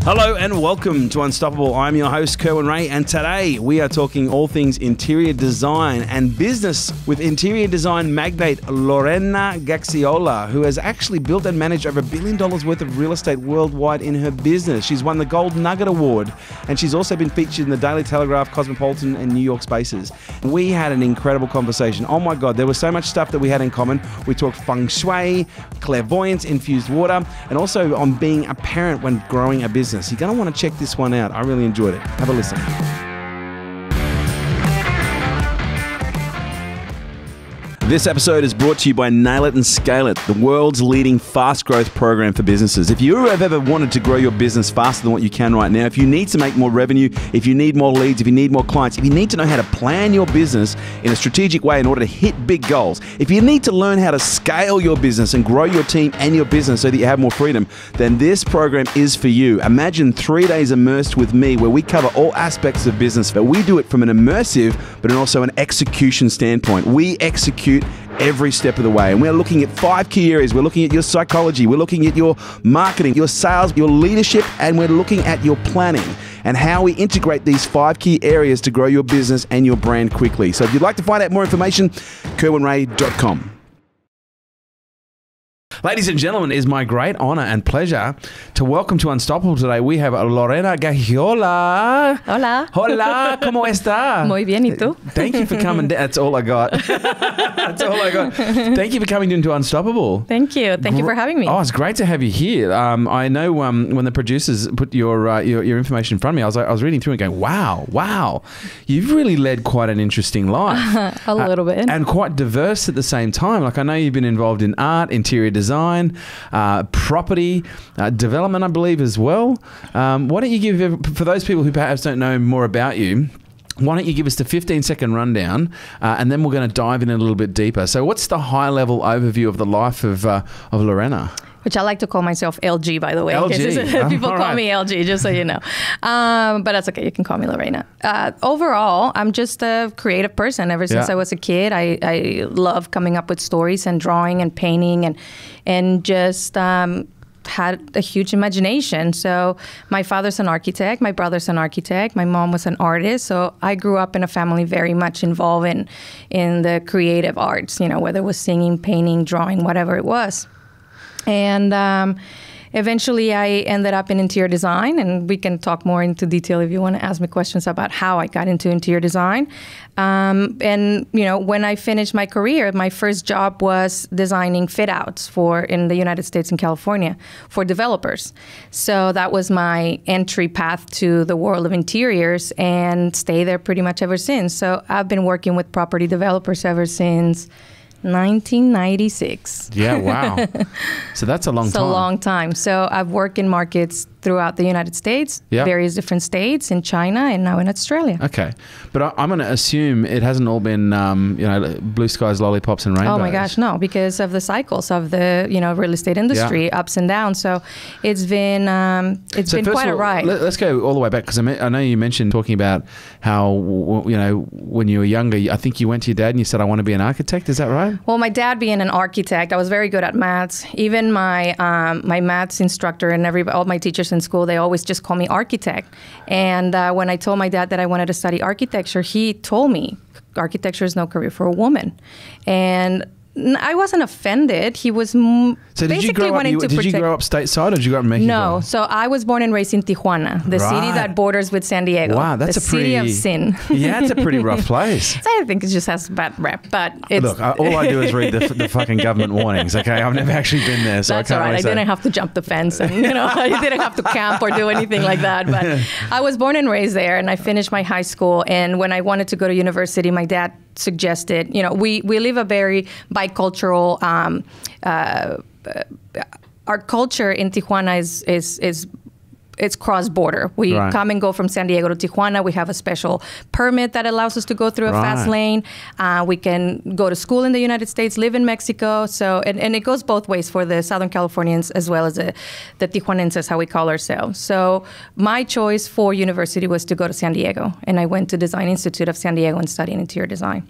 Hello and welcome to Unstoppable. I'm your host, Kerwin Ray, and today we are talking all things interior design and business with interior design magnate Lorena Gaxiola, who has actually built and managed over $1 billion worth of real estate worldwide in her business. She's won the Gold Nugget Award, and she's also been featured in the Daily Telegraph, Cosmopolitan, and New York Spaces. We had an incredible conversation. Oh my God, there was so much stuff that we had in common. We talked feng shui, clairvoyance, infused water, and also on being a parent when growing a business. You're going to want to check this one out. I really enjoyed it. Have a listen. This episode is brought to you by Nail It and Scale It, the world's leading fast growth program for businesses. If you have ever wanted to grow your business faster than what you can right now, if you need to make more revenue, if you need more leads, if you need more clients, if you need to know how to plan your business in a strategic way in order to hit big goals, if you need to learn how to scale your business and grow your team and your business so that you have more freedom, then this program is for you. Imagine 3 days immersed with me where we cover all aspects of business, but we do it from an immersive but also an execution standpoint. We execute every step of the way. And we're looking at 5 key areas. We're looking at your psychology. We're looking at your marketing, your sales, your leadership, and we're looking at your planning and how we integrate these 5 key areas to grow your business and your brand quickly. So if you'd like to find out more information, kerwinray.com. Ladies and gentlemen, it is my great honor and pleasure to welcome to Unstoppable today. We have Lorena Gaxiola. Hola. Hola, ¿cómo está? Muy bien, ¿y tú? Thank you for coming. That's all I got. That's all I got. Thank you for coming into Unstoppable. Thank you. Thank you for having me. Oh, it's great to have you here. I know when the producers put your information in front of me, I was reading through and going, wow, you've really led quite an interesting life. A little bit. And quite diverse at the same time. Like I know you've been involved in art, interior design, property, development, I believe as well. Why don't you give, for those people who perhaps don't know more about you, why don't you give us the 15-second rundown and then we're going to dive in a little bit deeper. So what's the high-level overview of the life of Lorena? Which I like to call myself LG, by the way. LG. People call me LG, just so you know. But that's okay. You can call me Lorena. Overall, I'm just a creative person. Ever since I was a kid, I love coming up with stories and drawing and painting and just had a huge imagination. So my father's an architect. My brother's an architect. My mom was an artist. So I grew up in a family very much involved in the creative arts, you know, whether it was singing, painting, drawing, whatever it was. And eventually I ended up in interior design, and we can talk more into detail if you want to ask me questions about how I got into interior design. And, you know, when I finished my career, my first job was designing fit outs in the United States and California for developers. So that was my entry path to the world of interiors, and stayed there pretty much ever since. So I've been working with property developers ever since 1996. Yeah, wow. So that's a long time. It's a long time. So I've worked in markets throughout the United States, various different states, in China, and now in Australia. Okay. But I'm going to assume it hasn't all been, blue skies, lollipops, and rainbows. Oh my gosh, no, because of the cycles of the, real estate industry, ups and downs. So it's been quite a ride. Let's go all the way back, because I know you mentioned talking about how, when you were younger, I think you went to your dad and you said, I want to be an architect. Is that right? Well, my dad being an architect, I was very good at maths. Even my my maths instructor and all my teachers in school, they always just call me architect. And when I told my dad that I wanted to study architecture, he told me architecture is no career for a woman. And I wasn't offended. He was basically wanting to protect. Did you grow up stateside, or did you grow up in Mexico? No. So I was born and raised in Tijuana, the city that borders with San Diego. Wow, that's the city of sin. Yeah, it's a pretty rough place. I think it just has a bad rep, but it's... Look, all I do is read the fucking government warnings, okay? I've never actually been there, so that's I can't all right. really I didn't have to jump the fence, and, I didn't have to camp or do anything like that, but I was born and raised there, and I finished my high school, and when I wanted to go to university, my dad suggested, we live a very bicultural, our culture in Tijuana is it's cross-border. We come and go from San Diego to Tijuana. We have a special permit that allows us to go through a fast lane. We can go to school in the United States, live in Mexico. So, and it goes both ways for the Southern Californians as well as the Tijuanenses, how we call ourselves. So my choice for university was to go to San Diego. And I went to Design Institute of San Diego and studied interior design.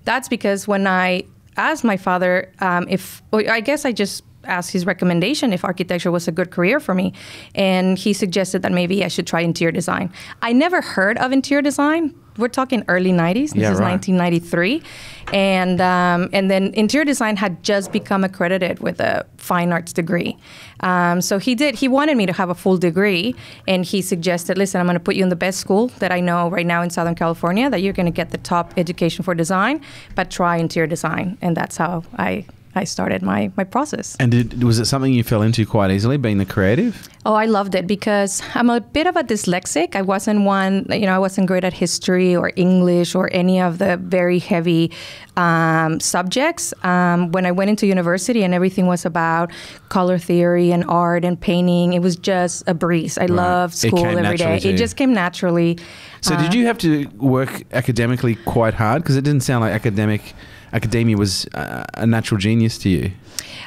That's because when I asked my father I guess I just asked his recommendation if architecture was a good career for me. And he suggested that maybe I should try interior design. I never heard of interior design. We're talking early 90s. This is 1993. And then interior design had just become accredited with a fine arts degree. So he wanted me to have a full degree, and he suggested, listen, I'm going to put you in the best school that I know right now in Southern California, that you're going to get the top education for design, but try interior design. And that's how I started my process. And was it something you fell into quite easily, being the creative? Oh, I loved it because I'm a bit of a dyslexic. I wasn't I wasn't great at history or English or any of the very heavy subjects. When I went into university and everything was about color theory and art and painting, it was just a breeze. I loved school every day. It just came naturally. So did you have to work academically quite hard? Because it didn't sound like academia was a natural genius to you.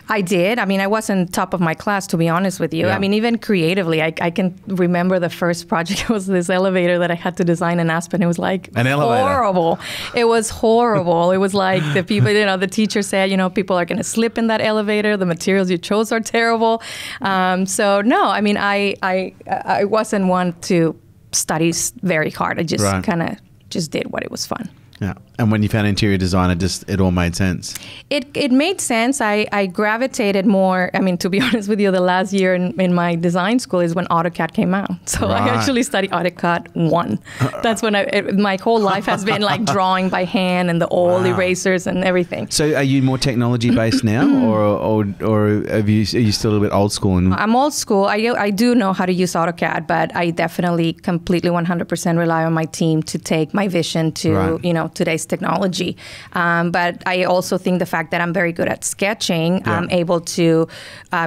I did. I mean, I wasn't top of my class, to be honest with you. Yeah. I mean, even creatively, I can remember the first project was this elevator that I had to design in Aspen. It was like an elevator. Horrible. It was horrible. It was like the people, the teacher said, people are going to slip in that elevator. The materials you chose are terrible. So no, I mean, I wasn't one to study very hard. I just kind of just did what it was fun. Yeah. And when you found interior design, it all made sense. It made sense. I gravitated more. I mean, to be honest with you, the last year in my design school is when AutoCAD came out. So I actually studied AutoCAD 1. That's when my whole life has been like drawing by hand and the old erasers and everything. So are you more technology based now, or are you still a little bit old school? I'm old school. I do know how to use AutoCAD, but I definitely completely 100% rely on my team to take my vision to today's technology. But I also think the fact that I'm very good at sketching, I'm able to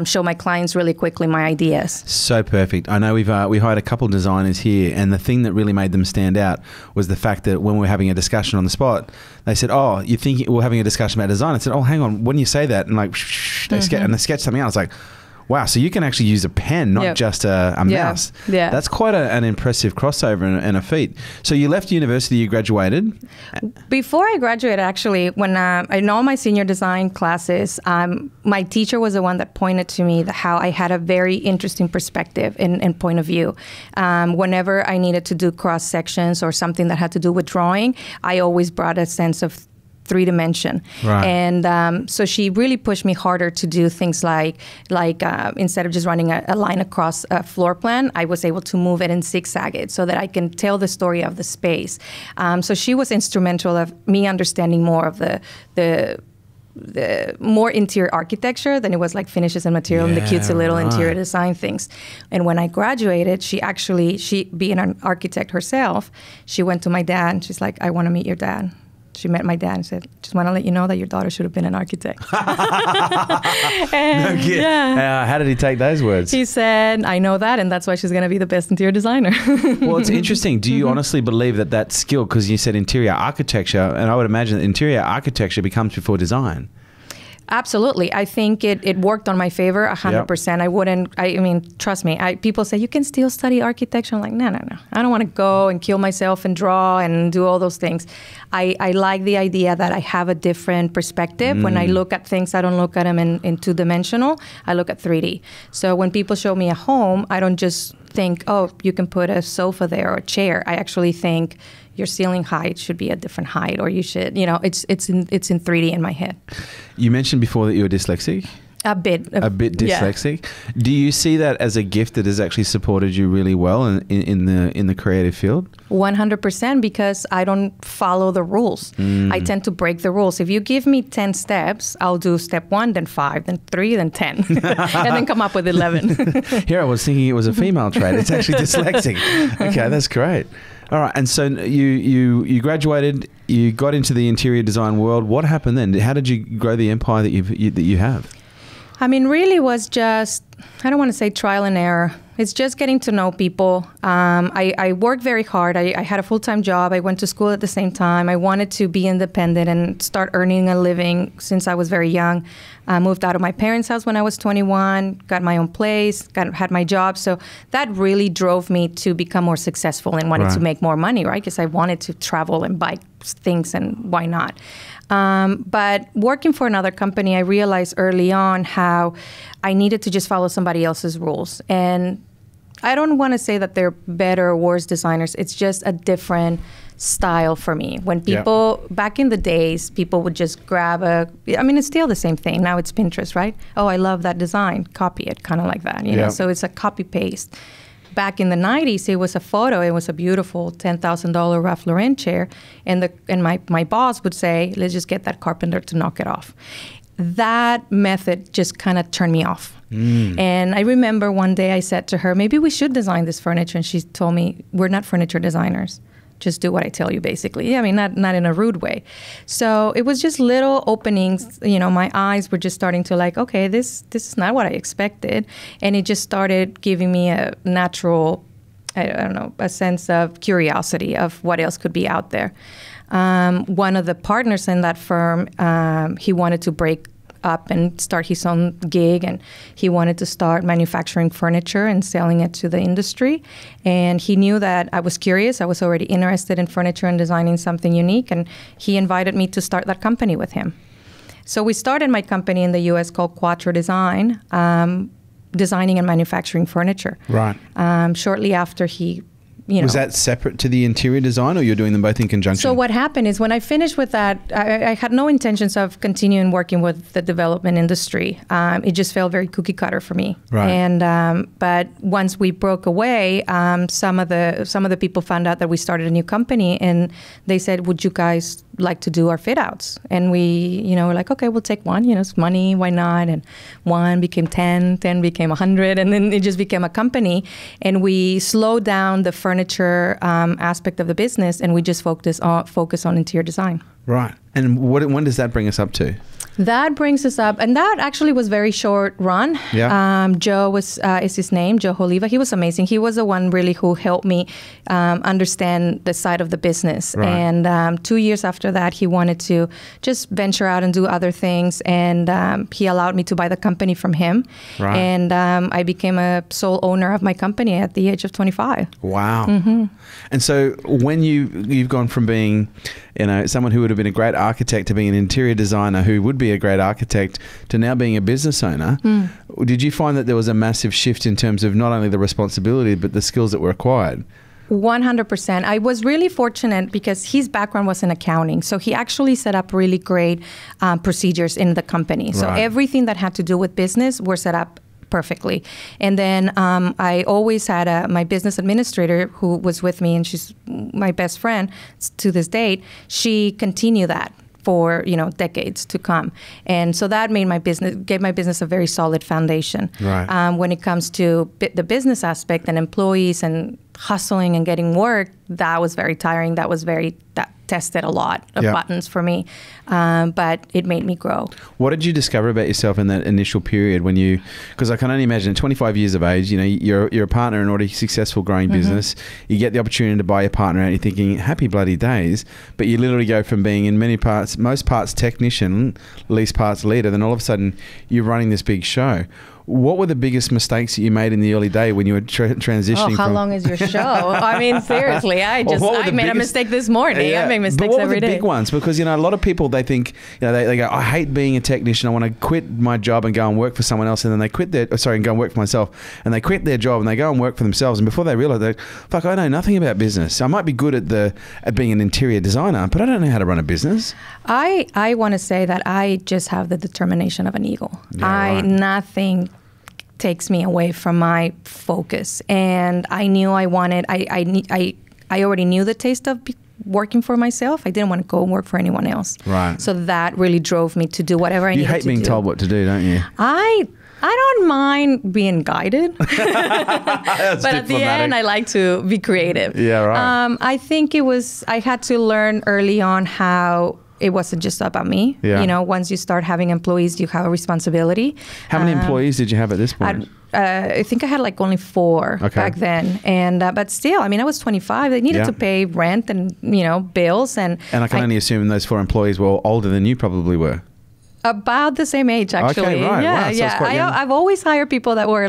show my clients really quickly my ideas. So perfect. I know we hired a couple of designers here, and the thing that really made them stand out was the fact that when we were having a discussion on the spot, they said, "Oh, you think we're having a discussion about design?" I said, "Oh, hang on. When you say that," and like they sketch something out. It's like, wow, so you can actually use a pen, not just a mouse. Yeah. That's quite an impressive crossover and a feat. So you left university, you graduated? Before I graduated, actually, when in all my senior design classes, my teacher was the one that pointed to me how I had a very interesting perspective and point of view. Whenever I needed to do cross sections or something that had to do with drawing, I always brought a sense of 3-dimension. And so she really pushed me harder to do things like instead of just running a line across a floor plan, I was able to move it and zigzag it so that I can tell the story of the space. So she was instrumental of me understanding more of the more interior architecture than it was like finishes and material and the cutesy little interior design things. And when I graduated, she being an architect herself, she went to my dad and she's like, "I want to meet your dad." She met my dad and said, "Just want to let you know that your daughter should have been an architect." No kid. How did he take those words? He said, "I know that, and that's why she's going to be the best interior designer." Well, it's interesting. Do you honestly believe that skill, because you said interior architecture, and I would imagine that interior architecture becomes before design? Absolutely. I think it worked on my favor 100%. I mean, trust me, people say, "You can still study architecture." I'm like, no. I don't want to go and kill myself and draw and do all those things. I like the idea that I have a different perspective. When I look at things, I don't look at them in 2-dimensional. I look at 3D. So when people show me a home, I don't just think, "Oh, you can put a sofa there or a chair." I actually think your ceiling height should be a different height, or you should, it's in 3D in my head. You mentioned before that you were dyslexic. A bit dyslexic. Yeah. Do you see that as a gift that has actually supported you really well in the creative field? 100%, because I don't follow the rules. I tend to break the rules. If you give me 10 steps, I'll do step 1, then 5, then 3, then 10, and then come up with 11. Here I was thinking it was a female trait. It's actually dyslexic. Okay, that's great. All right, and so you graduated, you got into the interior design world. What happened then? How did you grow the empire that you have? I mean, really was just I don't want to say trial and error. It's just getting to know people. I worked very hard. I had a full-time job. I went to school at the same time. I wanted to be independent and start earning a living since I was very young. I moved out of my parents' house when I was 21, got my own place, had my job. So that really drove me to become more successful and wanted to make more money, right? Because I wanted to travel and buy things, and why not? But working for another company, I realized early on how I needed to just follow somebody else's rules. And I don't want to say that they're better or worse designers. It's just a different style for me. When people, back in the days, people would just grab it's still the same thing. Now it's Pinterest, right? Oh, I love that design. Copy it, kind of like that, you know? So it's a copy paste. Back in the 90s, it was a photo. It was a beautiful $10,000 Ralph Lauren chair. And my boss would say, let's just get that carpenter to knock it off. That method just kind of turned me off. And I remember one day I said to her, maybe we should design this furniture. And she told me, we're not furniture designers. Just do what I tell you, basically. Yeah, I mean, not in a rude way. So it was just little openings. You know, my eyes were just starting to like, okay, this is not what I expected. And it just started giving me a natural, I don't know, a sense of curiosity of what else could be out there. One of the partners in that firm, he wanted to break up and start his own gig, and he wanted to start manufacturing furniture and selling it to the industry. And he knew that I was curious. I was already interested in furniture and designing something unique, and he invited me to start that company with him. So we started my company in the U.S. called Quattro Design, designing and manufacturing furniture. Right. Shortly after he Was that separate to the interior design, or you're doing them both in conjunction? So what happened is when I finished with that, I had no intentions of continuing working with the development industry. It just felt very cookie cutter for me. Right. And but once we broke away, some of the people found out that we started a new company, and they said, "Would you guys like to do our fit outs?" And we, were like, "Okay, we'll take one. It's money, why not?" And 1 became 10, 10 became 100, and then it just became a company. And we slowed down the furniture aspect of the business, and we just focus on interior design. Right. And when does that bring us up to? That brings us up, and that actually was very short run. Yeah. Joe is his name, Joe Oliva. He was amazing. He was the one really who helped me understand the side of the business. Right. And 2 years after that, he wanted to just venture out and do other things, and he allowed me to buy the company from him. Right. And I became a sole owner of my company at the age of 25. Wow. Mm-hmm. And so when you've gone from being, someone who would have been a great architect to being an interior designer who would be a great architect to now being a business owner, did you find that there was a massive shift in terms of not only the responsibility but the skills that were acquired? 100%. I was really fortunate because his background was in accounting. So he actually set up really great procedures in the company. So everything that had to do with business were set up perfectly. And then I always had my business administrator who was with me, and she's my best friend to this date. She continued that for decades to come, and so that gave my business a very solid foundation. Right. When it comes to the business aspect and employees and hustling and getting work, that was very tiring. That tested a lot of buttons for me, but it made me grow. What did you discover about yourself in that initial period because I can only imagine at 25 years of age, you're a partner in already successful growing business. You get the opportunity to buy your partner out, you're thinking happy bloody days, but you literally go from being in most parts technician, least parts leader, then all of a sudden you're running this big show. What were the biggest mistakes that you made in the early day when you were transitioning? How long is your show? I mean, seriously, I made a mistake this morning. Yeah. I make mistakes every day. But what were the big ones? Because, a lot of people, they think, they go, I hate being a technician. I want to quit my job and go and work for someone else. And then they and go and work for myself. And they quit their job and they go and work for themselves. And before they realize, fuck, I know nothing about business. I might be good at being an interior designer, but I don't know how to run a business. I want to say that I just have the determination of an eagle. Yeah, nothing takes me away from my focus, and I knew I wanted. I already knew the taste of working for myself. I didn't want to go and work for anyone else. Right. So that really drove me to do whatever I needed to do. You hate being told what to do, don't you? I don't mind being guided, but at the end, I like to be creative. Yeah, right. I think I had to learn early on how it wasn't just about me. Yeah. You know, once you start having employees, you have a responsibility. How many employees did you have at this point? I think I had like only 4 back then. And but still, I mean, I was 25. They needed to pay rent and, you know, bills. And I can only assume those 4 employees were older than you probably were. About the same age, actually. Okay, right. Yeah, wow. So yeah. I've always hired people that were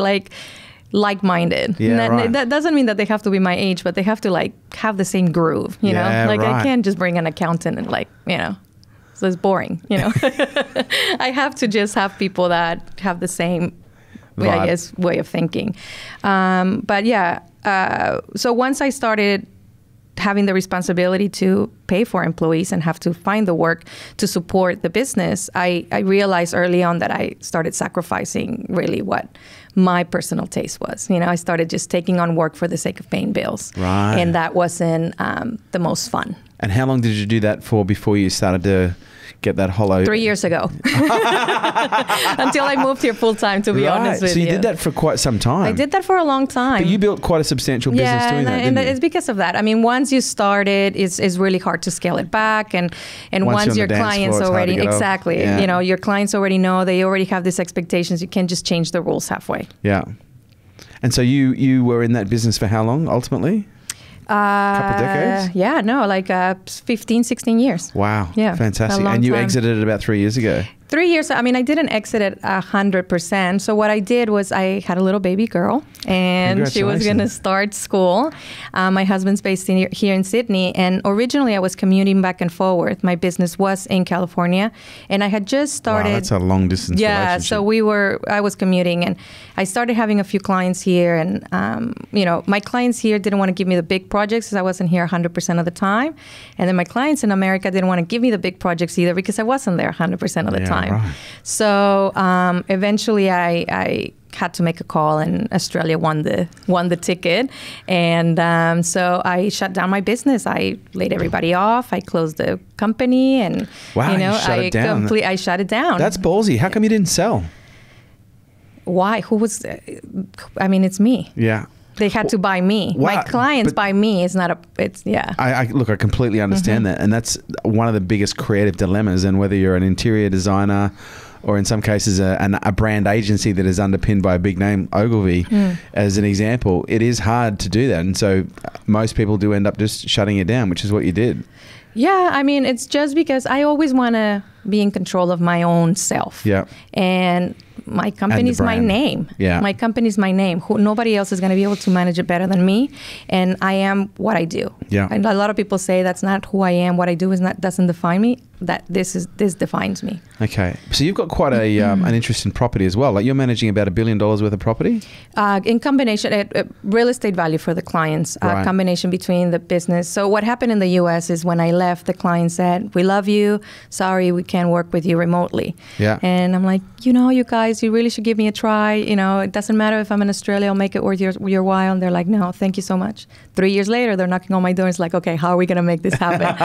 like-minded. Yeah, right. That doesn't mean that they have to be my age, but they have to like have the same groove, you know? Like I can't just bring an accountant and like, you know, so it's boring, you know? I have to just have people that have the same, I guess, way of thinking. But yeah, so once I started having the responsibility to pay for employees and have to find the work to support the business, I realized early on that I started sacrificing really what my personal taste was. You know, I started just taking on work for the sake of paying bills. Right. And that wasn't the most fun. And how long did you do that for before you started to get that hollow? 3 years ago. Until I moved here full time, to be honest with you. So you did that for quite some time. I did that for a long time. But you built quite a substantial business doing that, didn't you? It's because of that. I mean, once you start it, it's really hard to scale it back. And once your clients already, exactly, you know, your clients already know, they already have these expectations. You can't just change the rules halfway. Yeah. And so you were in that business for how long, ultimately? Couple decades? Yeah, no, like 15, 16 years. Wow. Yeah. Fantastic. And you exited it about 3 years ago. 3 years. I mean, I didn't exit it 100%. So what I did was I had a little baby girl, and she was going to start school. My husband's based here in Sydney, and originally I was commuting back and forth. My business was in California, and I had just started. Wow, that's a long distance relationship. So I was commuting, and I started having a few clients here, and you know, my clients here didn't want to give me the big projects because I wasn't here 100% of the time, and then my clients in America didn't want to give me the big projects either because I wasn't there 100% of the time. Right. So eventually I had to make a call, and Australia won the ticket. And so I shut down my business. I laid everybody off. I closed the company, and you know, I shut it down. That's ballsy. How come you didn't sell? Why? Who was? I mean, it's me. Yeah. They had to buy me. My clients buy me. It's not a. It's yeah. Look, I completely understand that, and that's one of the biggest creative dilemmas. And whether you're an interior designer, or in some cases a brand agency that is underpinned by a big name, Ogilvy, as an example, it is hard to do that. And so most people do end up just shutting it down, which is what you did. Yeah, I mean, it's just because I always want to be in control of my own self. Yeah. And my company's my name. Yeah. My company's my name. Nobody else is going to be able to manage it better than me. And I am what I do. Yeah. And a lot of people say that's not who I am. What I do doesn't define me. That this defines me. Okay. So you've got quite an interest in property as well. Like you're managing about $1 billion worth of property? In combination, real estate value for the clients, combination between the business. So what happened in the U.S. is when I left, the client said, "We love you. Sorry, we can't work with you remotely." Yeah. And I'm like, you know, you guys, you really should give me a try. You know, it doesn't matter if I'm in Australia, I'll make it worth your while. And they're like, no, thank you so much. 3 years later, they're knocking on my door. It's like, okay, how are we going to make this happen?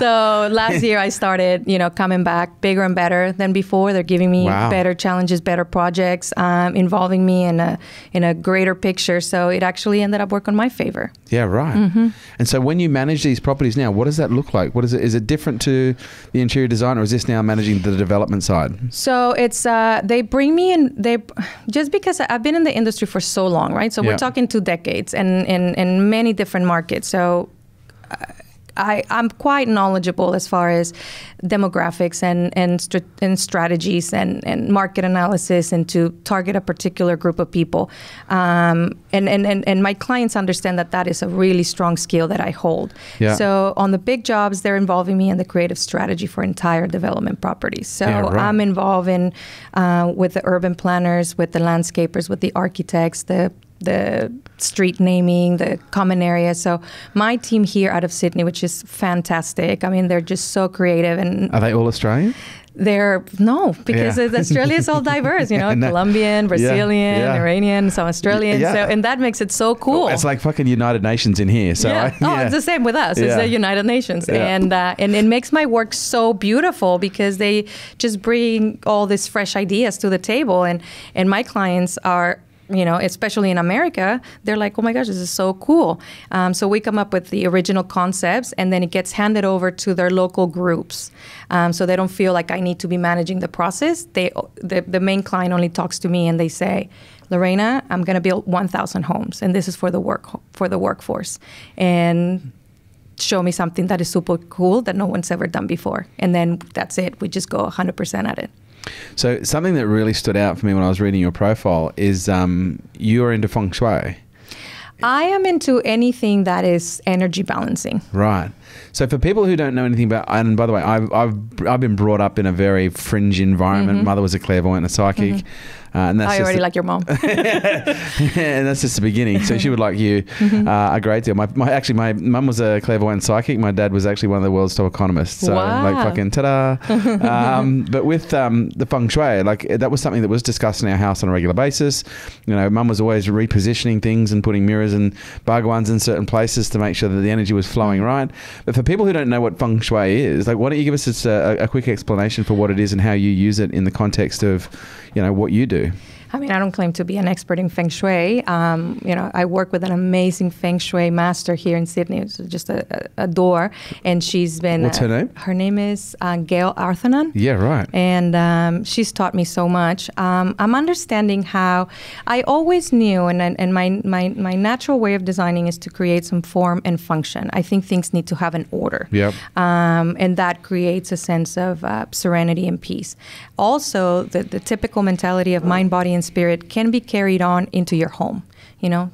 So last year I started, you know, coming back bigger and better than before. They're giving me better challenges, better projects, involving me in a greater picture. So it actually ended up working in my favor. Yeah, right. Mm-hmm. And so when you manage these properties now, what does that look like? What is it? Is it different to the interior design, or is this now managing the development side? So it's they bring me in. Just because I've been in the industry for so long, right? So we're talking 2 decades and in many different markets. So I'm quite knowledgeable as far as demographics and strategies and market analysis, and to target a particular group of people. And my clients understand that is a really strong skill that I hold. Yeah. So on the big jobs, they're involving me in the creative strategy for entire development properties. So I'm involved in with the urban planners, with the landscapers, with the architects, the street naming, the common areas. So my team here out of Sydney, which is fantastic. I mean, they're just so creative. And are they all Australian? Because Australia is all diverse, you know, Colombian, Brazilian, Iranian, some Australian. So, and that makes it so cool. It's like fucking United Nations in here. So it's the same with us. It's the United Nations. And it makes my work so beautiful because they just bring all these fresh ideas to the table. And my clients are especially in America, they're like, oh my gosh, this is so cool. So we come up with the original concepts, and then it gets handed over to their local groups. So they don't feel like I need to be managing the process. The main client only talks to me, and they say, Lorena, I'm going to build 1,000 homes, and this is for the workforce. And show me something that is super cool that no one's ever done before. And then that's it. We just go 100% at it. So something that really stood out for me when I was reading your profile is you're into feng shui. I am into anything that is energy balancing. Right. So for people who don't know anything about, and by the way, I've been brought up in a very fringe environment. Mother was a clairvoyant and a psychic. And that's I already like your mom. And that's just the beginning. So she would like you a great deal. My mum was a clairvoyant psychic. My dad was actually one of the world's top economists. So like fucking ta-da. But with the feng shui, like that was something that was discussed in our house on a regular basis. Mum was always repositioning things and putting mirrors and bhagwans in certain places to make sure that the energy was flowing right. But for people who don't know what feng shui is, like why don't you give us just a quick explanation for what it is and how you use it in the context of, what you do? I mean, I don't claim to be an expert in feng shui. I work with an amazing feng shui master here in Sydney. It's just a door, and she's been. What's her name? Her name is Gail Arthanan. Yeah, right. And she's taught me so much. I'm understanding how I always knew, and my natural way of designing is to create some form and function. I think things need to have an order. Yep. And that creates a sense of serenity and peace. Also, the typical mentality of mind, body, and spirit can be carried on into your home.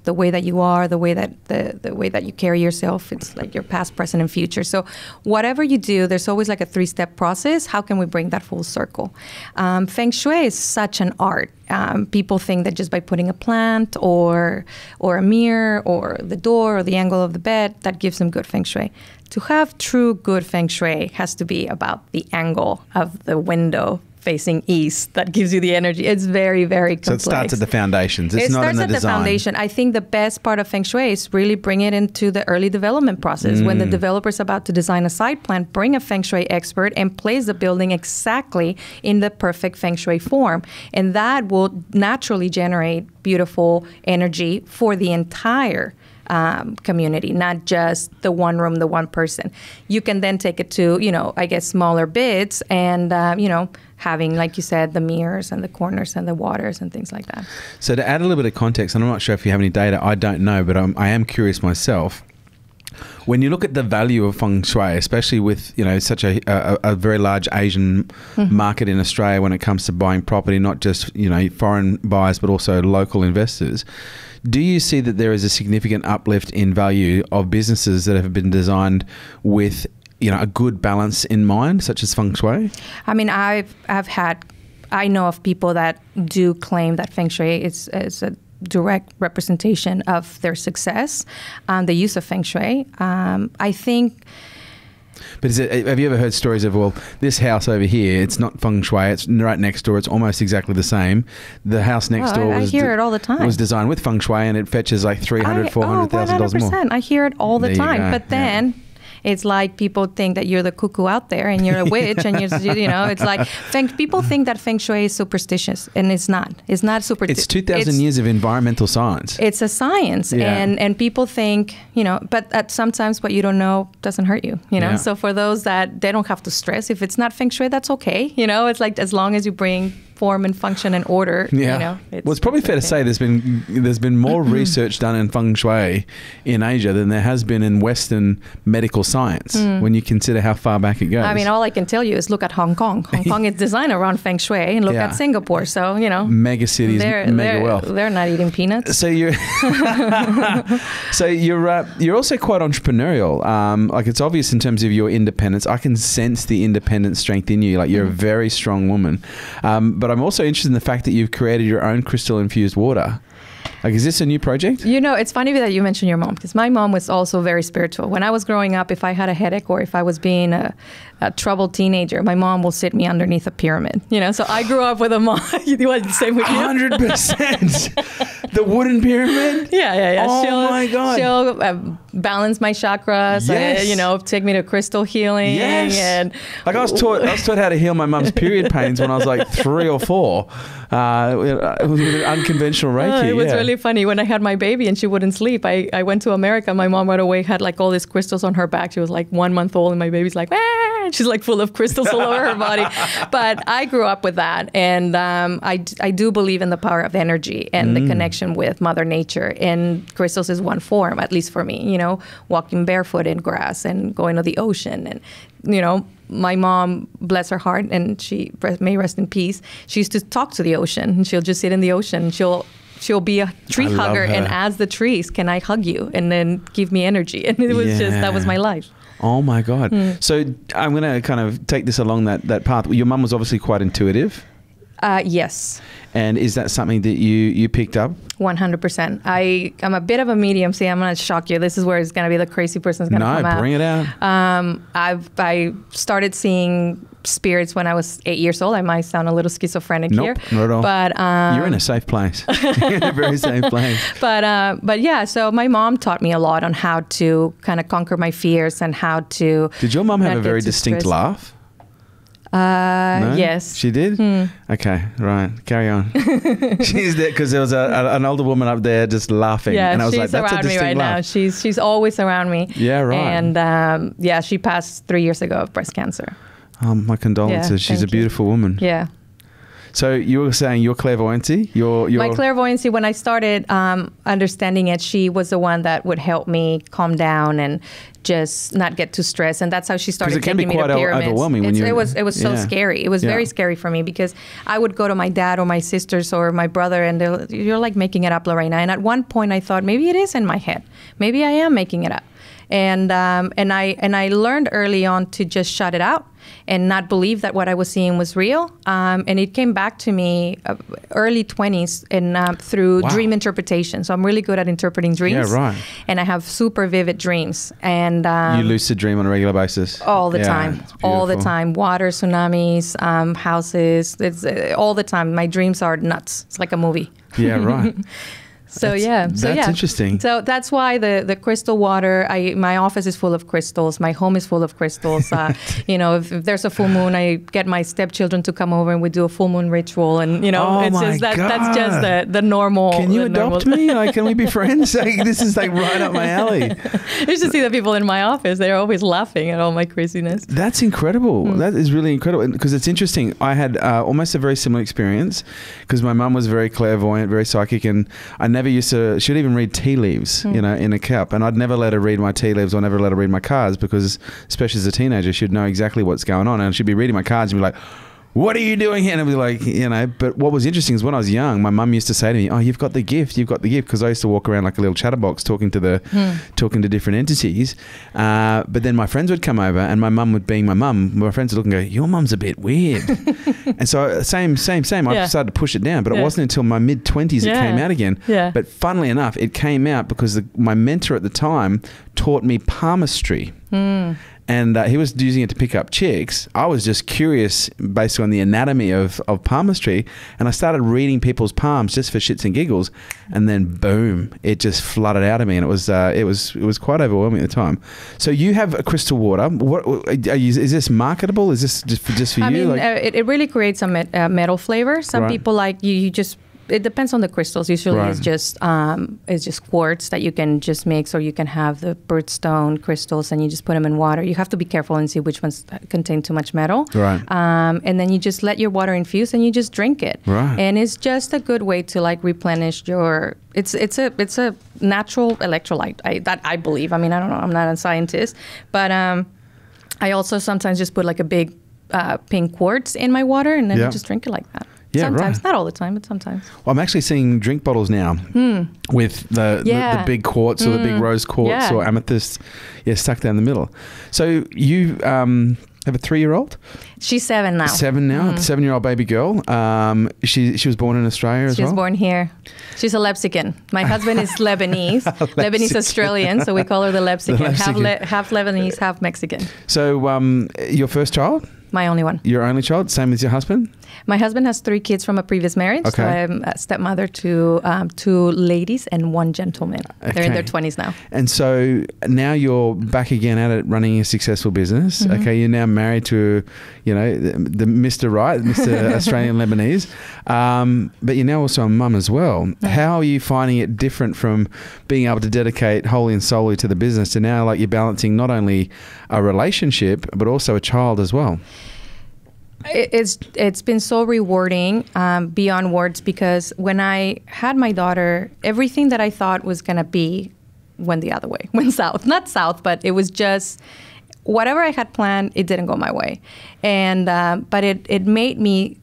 The way that you are, the way that the way that you carry yourself, it's like your past, present, and future. So whatever you do, there's always like a 3-step process. How can we bring that full circle? Feng Shui is such an art. People think that just by putting a plant or a mirror or the door or the angle of the bed, that gives them good Feng Shui. To have true good Feng Shui has to be about the angle of the window facing east that gives you the energy. It's very, very complex. So it starts at the foundations. It's not in the design. It starts at the foundation. I think the best part of Feng Shui is really bring it into the early development process. When the developer's about to design a site plan, bring a Feng Shui expert and place the building exactly in the perfect Feng Shui form. And that will naturally generate beautiful energy for the entire community, not just the one room, the one person. You can then take it to, smaller bits and, having, like you said, the mirrors and the corners and the waters and things like that. So to add a little bit of context, and I'm not sure if you have any data, I don't know, but I am curious myself. When you look at the value of feng shui, especially with such a very large Asian market in Australia when it comes to buying property, not just foreign buyers but also local investors, do you see that there is a significant uplift in value of businesses that have been designed with a good balance in mind, such as feng shui? I mean, I know of people that do claim that feng shui is a direct representation of their success, the use of feng shui. I think. But have you ever heard stories of, well, this house over here, it's not feng shui, it's right next door, it's almost exactly the same. The house next door I hear it all the time. Was designed with feng shui and it fetches like $300,000, $400,000 more. I hear it all the time. But then it's like people think that you're the cuckoo out there and you're a witch and it's like people think that feng shui is superstitious, and it's not. It's not superstitious. It's 2,000 years of environmental science. It's a science, and people think, but sometimes what you don't know doesn't hurt you, So for those that they don't have to stress, if it's not feng shui, that's okay. It's like as long as you bring form and function and order. It's probably fair to say there's been more research done in feng shui in Asia than there has been in Western medical science when you consider how far back it goes. I mean, all I can tell you is look at Hong Kong. Hong Kong is designed around feng shui, and look at Singapore. So mega cities, mega wealth. They're not eating peanuts. So you're you're also quite entrepreneurial. Like it's obvious in terms of your independence. I can sense the independent strength in you. Like you're a very strong woman. But I'm also interested in the fact that you've created your own crystal-infused water. Like, is this a new project? It's funny that you mentioned your mom, because my mom was also very spiritual. When I was growing up, if I had a headache or if I was being a troubled teenager, my mom will sit me underneath a pyramid. So I grew up with a mom. You want the same with you? 100%. The wooden pyramid? Yeah. Oh my God. She'll balance my chakras. Yes. Take me to crystal healing. Yes. And like I was taught how to heal my mum's period pains when I was like 3 or 4. with unconventional Reiki. It was really funny. When I had my baby and she wouldn't sleep, I went to America. My mom right away had like all these crystals on her back. She was like 1 month old and my baby's like, ah! She's like full of crystals all over her body. But I grew up with that. And I do believe in the power of energy and the connection with Mother Nature. And crystals is one form, at least for me, you know, walking barefoot in grass and going to the ocean. And, you know, my mom, bless her heart, and she may rest in peace, she used to talk to the ocean. And she'll just sit in the ocean. She'll be a tree hugger and ask the trees, can I hug you? And then give me energy. And it was just, that was my life. Oh my God. So I'm going to kind of take this along that path. Your mum was obviously quite intuitive. Yes. And is that something that you picked up? 100%. I'm a bit of a medium. See, I'm going to shock you. This is where it's going to be the crazy person's going to come out. No, bring it out. I started seeing spirits when I was 8 years old. I might sound a little schizophrenic here. Not at all. But you're in a safe place. You're in a very safe place. But yeah, so my mom taught me a lot on how to kind of conquer my fears and how to. Did your mom have a very distinct laugh? No? Yes. She did? Okay, right. Carry on. She's there because there was an older woman up there just laughing. Yeah, and I was she's like, that's around a me distinct right laugh. now. She's always around me. Yeah, right. And yeah, she passed 3 years ago of breast cancer. My condolences. Yeah, she's a beautiful woman. Yeah. So you were saying your clairvoyancy? My clairvoyancy, when I started understanding it, she was the one that would help me calm down and just not get too stressed. And that's how she started taking me to pyramids. Quite overwhelming when it was so scary. It was very scary for me because I would go to my dad or my sisters or my brother and you're like making it up, Lorena. And at one point I thought maybe it is in my head. Maybe I am making it up. And I learned early on to just shut it out and not believe that what I was seeing was real. And it came back to me early 20s and through dream interpretation. So I'm really good at interpreting dreams. Yeah, right. And I have super vivid dreams. And you lucid dream on a regular basis? All the time. All the time. Water, tsunamis, houses. It's all the time. My dreams are nuts. It's like a movie. Yeah, right. That's interesting. So that's why the crystal water. My office is full of crystals. My home is full of crystals. You know, if there's a full moon, I get my stepchildren to come over and we do a full moon ritual. And you know, it's just that's just the normal. Can you adopt me? Like, can we be friends? Like, this is like right up my alley. You should see the people in my office. They're always laughing at all my craziness. That's incredible. That is really incredible because it's interesting. I had almost a very similar experience because my mum was very clairvoyant, very psychic, and I never used to, she'd even read tea leaves, you know, in a cup. And I'd never let her read my tea leaves or never let her read my cards because, especially as a teenager, she'd know exactly what's going on. And she'd be reading my cards and be like, what are you doing here? And I'd be like, you know, but what was interesting is when I was young, my mum used to say to me, oh, you've got the gift. Because I used to walk around like a little chatterbox talking to different entities. But then my friends would come over and my mum would, being my mum, my friends would look and go, your mum's a bit weird. And so same. I started to push it down, but it wasn't until my mid-20s it came out again. Yeah. But funnily enough, it came out because my mentor at the time taught me palmistry. And he was using it to pick up chicks. I was just curious based on the anatomy of palmistry. And I started reading people's palms just for shits and giggles. And then boom, it just flooded out of me. And it was quite overwhelming at the time. So you have a crystal water. Is this marketable? Is this just for you? I mean, it really creates a metal flavor. Some people like you just... It depends on the crystals. Usually it's just quartz that you can just mix, or you can have the birthstone crystals and you just put them in water. You have to be careful and see which ones contain too much metal. Right. And then you just let your water infuse and you just drink it. Right. And it's just a good way to like replenish your. It's a natural electrolyte. That I believe. I mean, I don't know. I'm not a scientist, but I also sometimes just put like a big pink quartz in my water and then I just drink it like that. Yeah, sometimes, not all the time, but sometimes. Well, I'm actually seeing drink bottles now with the big quartz or the big rose quartz or amethyst, stuck down the middle. So you have a 3-year-old? She's 7 now. 7 now, 7-year-old baby girl. She was born in Australia as well? She was born here. She's a Lepsican. My husband is Lebanese, Lebanese Australian, so we call her the Lepsican. Half Lebanese, half Mexican. So your first child? My only one. Your only child? Same as your husband? My husband has 3 kids from a previous marriage. Okay. So I'm a stepmother to 2 ladies and 1 gentleman. Okay. They're in their 20s now. And so now you're back again at it, running a successful business. Mm-hmm. Okay, you're now married to, you know, the Mr. Right, Mr. Australian Lebanese, but you're now also a mum as well. Mm-hmm. How are you finding it different from being able to dedicate wholly and solely to the business to now, like, you're balancing not only a relationship but also a child as well? It's been so rewarding beyond words, because when I had my daughter, everything that I thought was going to be went the other way, went south. Not south, but it was just whatever I had planned, it didn't go my way. And but it made me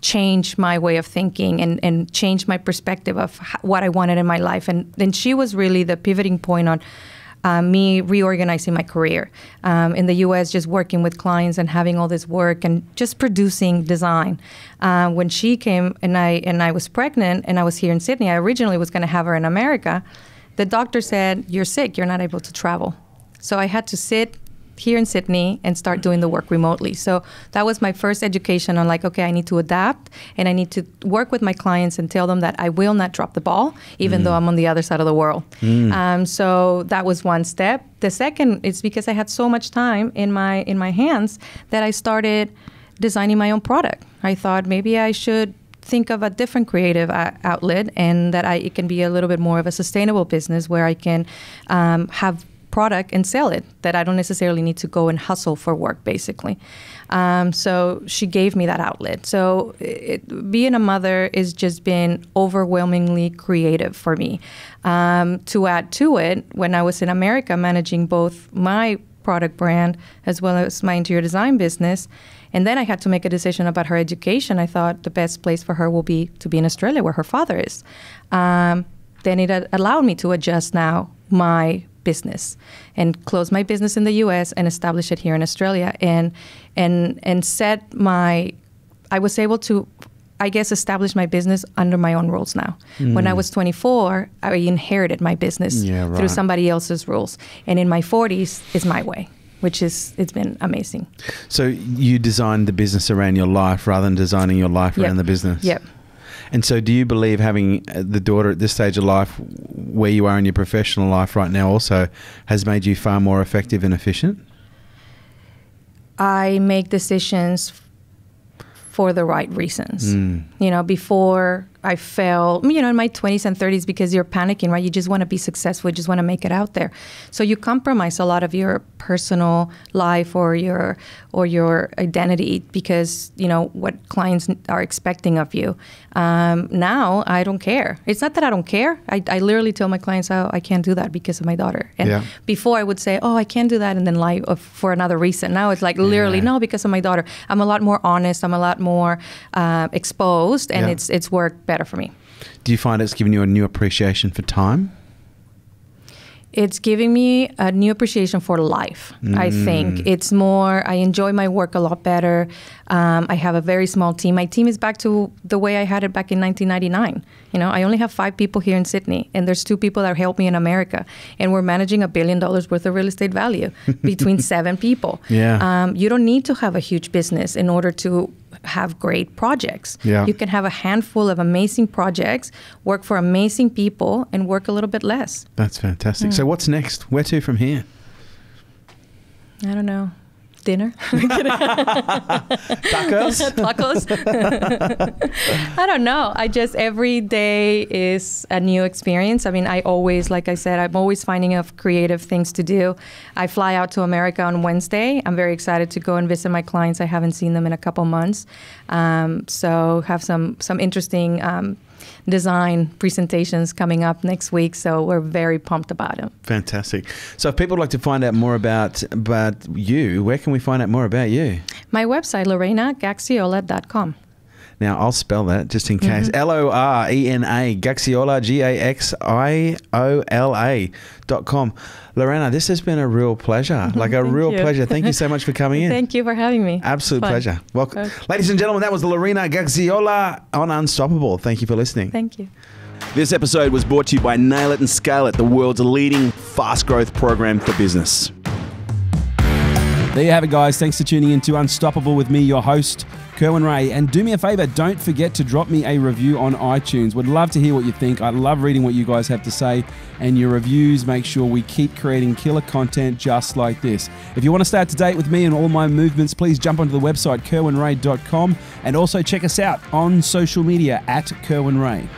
change my way of thinking and change my perspective of what I wanted in my life. And then she was really the pivoting point on me reorganizing my career in the U.S., just working with clients and having all this work and just producing design. When she came and I was pregnant and I was here in Sydney, I originally was going to have her in America. The doctor said, "You're sick, you're not able to travel." So I had to sit here in Sydney and start doing the work remotely. So that was my first education on, like, okay, I need to adapt and I need to work with my clients and tell them that I will not drop the ball, even though I'm on the other side of the world. So that was one step. The second is because I had so much time in my hands that I started designing my own product. I thought maybe I should think of a different creative outlet, and that it can be a little bit more of a sustainable business where I can have product and sell it, that I don't necessarily need to go and hustle for work, basically. So she gave me that outlet. So being a mother has just been overwhelmingly creative for me. To add to it, when I was in America managing both my product brand as well as my interior design business, and then I had to make a decision about her education, I thought the best place for her will be to be in Australia, where her father is. Then it allowed me to adjust now my business and close my business in the U.S. and establish it here in Australia, and I was able to, I guess, establish my business under my own rules now. When I was 24, I inherited my business through somebody else's rules, and in my 40s is my way, it's been amazing. So you designed the business around your life rather than designing your life around the business? Yep. And so do you believe having the daughter at this stage of life, where you are in your professional life right now, also has made you far more effective and efficient? I make decisions for the right reasons. You know, before I fell, you know, in my 20s and 30s, because you're panicking, right? You just want to be successful. You just want to make it out there. So you compromise a lot of your personal life or your identity because, you know, what clients are expecting of you. Now, I don't care. It's not that I don't care. I literally tell my clients, oh, I can't do that because of my daughter. And before I would say, oh, I can't do that, and then lie for another reason. Now it's like literally, no, because of my daughter. I'm a lot more honest. I'm a lot more exposed, and it's worked better for me. Do you find it's given you a new appreciation for time? It's giving me a new appreciation for life, I think. It's more, I enjoy my work a lot better. I have a very small team. My team is back to the way I had it back in 1999. You know, I only have 5 people here in Sydney, and there's 2 people that help me in America. And we're managing $1 billion worth of real estate value between 7 people. You don't need to have a huge business in order to have great projects. You can have a handful of amazing projects, work for amazing people, and work a little bit less. That's fantastic. So what's next? Where to from here? I don't know. Dinner? Tacos? Tacos? I don't know. Every day is a new experience. I mean, I always, like I said, I'm always finding of creative things to do. I fly out to America on Wednesday. I'm very excited to go and visit my clients. I haven't seen them in a couple months. So have some interesting design presentations coming up next week, so we're very pumped about it. Fantastic. So if people would like to find out more about you, where can we find out more about you? My website, Gaxiola.com. Now, I'll spell that just in case. Lorena, Gaxiola, Gaxiola.com. Lorena, this has been a real pleasure, real pleasure. Thank you so much for coming in. Thank you for having me. Absolute pleasure. Welcome. Okay. Ladies and gentlemen, that was Lorena Gaxiola on Unstoppable. Thank you for listening. Thank you. This episode was brought to you by Nail It and Scale It, the world's leading fast growth program for business. There you have it, guys. Thanks for tuning in to Unstoppable with me, your host, Kerwin Ray. And do me a favor, don't forget to drop me a review on iTunes. Would love to hear what you think. I love reading what you guys have to say. And your reviews make sure we keep creating killer content just like this. If you want to stay up to date with me and all my movements, please jump onto the website, kerwinray.com. And also check us out on social media at Kerwin Ray.